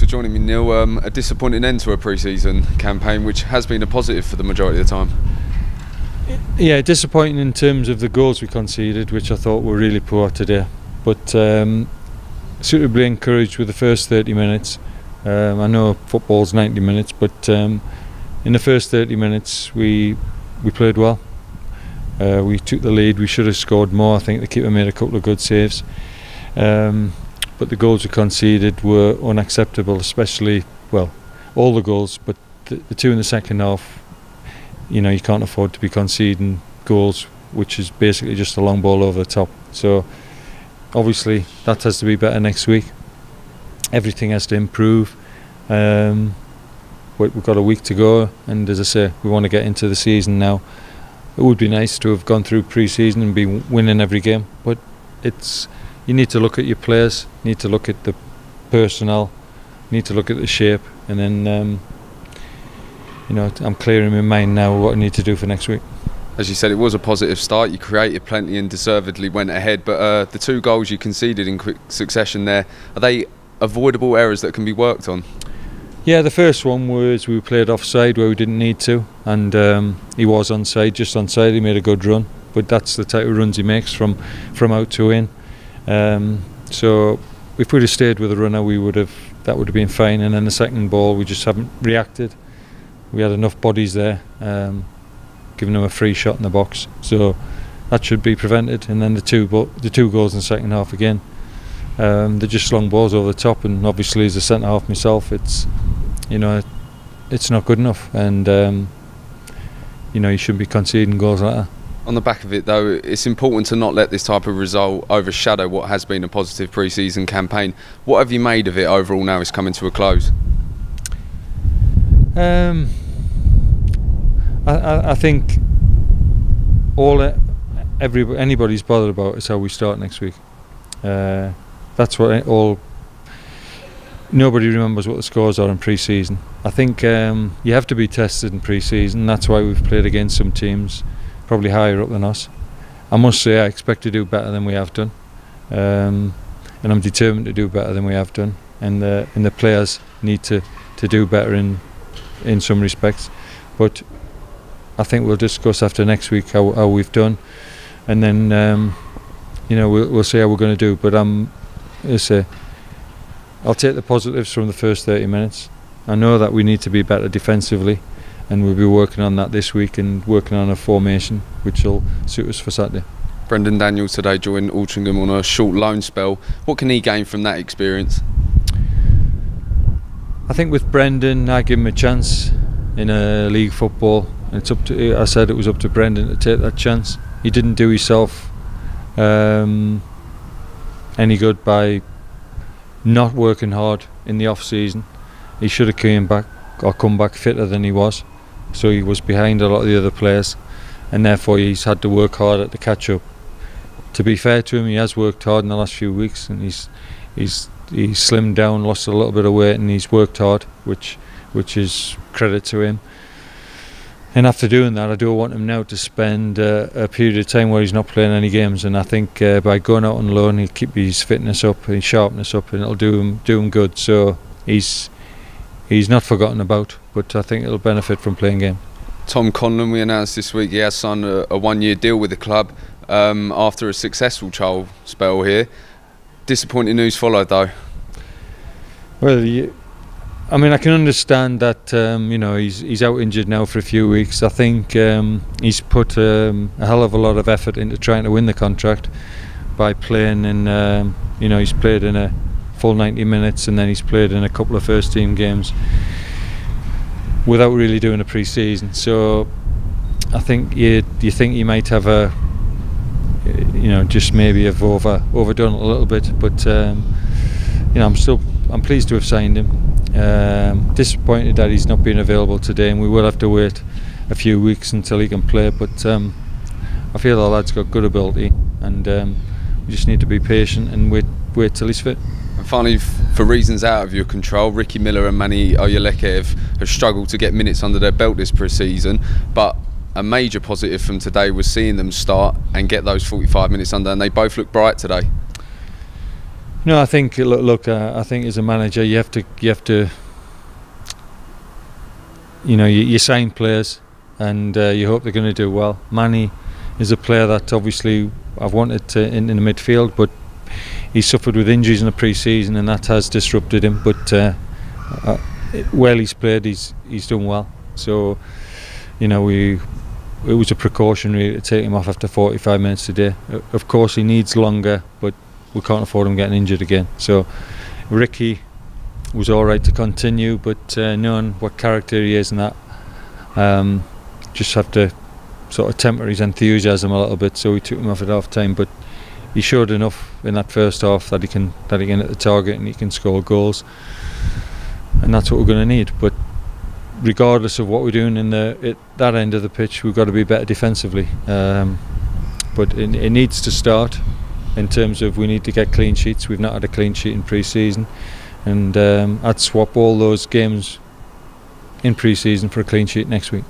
joining me, Neil. A disappointing end to a pre-season campaign, which has been a positive for the majority of the time. Yeah, disappointing in terms of the goals we conceded, which I thought were really poor today. But suitably encouraged with the first 30 minutes. I know football's 90 minutes, but in the first 30 minutes we played well. We took the lead. We should have scored more. I think the keeper made a couple of good saves. But the goals we conceded were unacceptable, especially, well, all the goals, but the two in the second half. You know, you can't afford to be conceding goals which is basically just a long ball over the top. So obviously that has to be better next week. Everything has to improve. We've got a week to go, and as I say, we want to get into the season now. It would be nice to have gone through pre-season and be winning every game, but you need to look at your players, you need to look at the personnel, you need to look at the shape, and then you know, I'm clearing my mind now what I need to do for next week. As you said, it was a positive start. You created plenty and deservedly went ahead, but the two goals you conceded in quick succession there, are they avoidable errors that can be worked on? Yeah, the first one was we played offside where we didn't need to, and he was onside, just onside. He made a good run, but that's the type of runs he makes from out to in. So if we'd have stayed with the runner, that would have been fine. And then the second ball, we just haven't reacted. We had enough bodies there, giving them a free shot in the box, so that should be prevented. And then the two goals in the second half again, they're just long balls over the top, and obviously as a centre half myself, it's not good enough, and you shouldn't be conceding goals like that. On the back of it though, it's important to not let this type of result overshadow what has been a positive pre-season campaign. What have you made of it overall now it's coming to a close? I think anybody's bothered about is how we start next week. That's what nobody remembers what the scores are in pre-season. I think you have to be tested in pre-season. That's why we've played against some teams probably higher up than us. I must say I expect to do better than we have done, and I'm determined to do better than we have done. And the players need to do better in some respects. But I think we'll discuss after next week how we've done, and then we'll see how we're going to do. But I'll take the positives from the first 30 minutes. I know that we need to be better defensively, and we'll be working on that this week and working on a formation which will suit us for Saturday. Brendan Daniels today joined Altrincham on a short loan spell. What can he gain from that experience? I think with Brendan, I give him a chance in league football. I said it was up to Brendan to take that chance. He didn't do himself any good by not working hard in the off season. He should have come back fitter than he was. So he was behind a lot of the other players, and therefore he's had to work hard at the catch up. To be fair to him, he has worked hard in the last few weeks, and he's slimmed down, lost a little bit of weight, and he's worked hard, which is credit to him. And after doing that, I do want him now to spend a period of time where he's not playing any games, and I think by going out on loan, he'll keep his fitness up, his sharpness up, and it'll do him good. So he's not forgotten about, but I think it'll benefit from playing game. Tom Conlon, we announced this week he has signed a one-year deal with the club after a successful trial spell here. Disappointing news followed though. Well, I mean, I can understand that he's out injured now for a few weeks. I think he's put a hell of a lot of effort into trying to win the contract by playing in, he's played in a full 90 minutes, and then he's played in a couple of first team games without really doing a pre-season. So I think you think he might have just maybe have overdone it a little bit, but I'm pleased to have signed him. Disappointed that he's not been available today, and we will have to wait a few weeks until he can play, but I feel the lad's got good ability, and we just need to be patient and wait till he's fit. And finally, for reasons out of your control, Ricky Miller and Manny Oyeleke have struggled to get minutes under their belt this pre-season, but a major positive from today was seeing them start and get those 45 minutes under, and they both look bright today. No, I think look, I think as a manager you have to you sign players and you hope they're going to do well. Manny is a player that obviously I've wanted to in the midfield, but he suffered with injuries in the pre-season and that has disrupted him, but while he's played he's done well. So it was a precaution really to take him off after 45 minutes today. Of course he needs longer, but we can't afford him getting injured again. So Ricky was alright to continue, but knowing what character he is and that, just have to sort of temper his enthusiasm a little bit, so we took him off at half time. But he showed enough in that first half that he can hit the target and he can score goals, and that's what we're going to need. But regardless of what we're doing in that end of the pitch, we've got to be better defensively. But it needs to start in terms of we need to get clean sheets. We've not had a clean sheet in pre-season, and I'd swap all those games in pre-season for a clean sheet next week.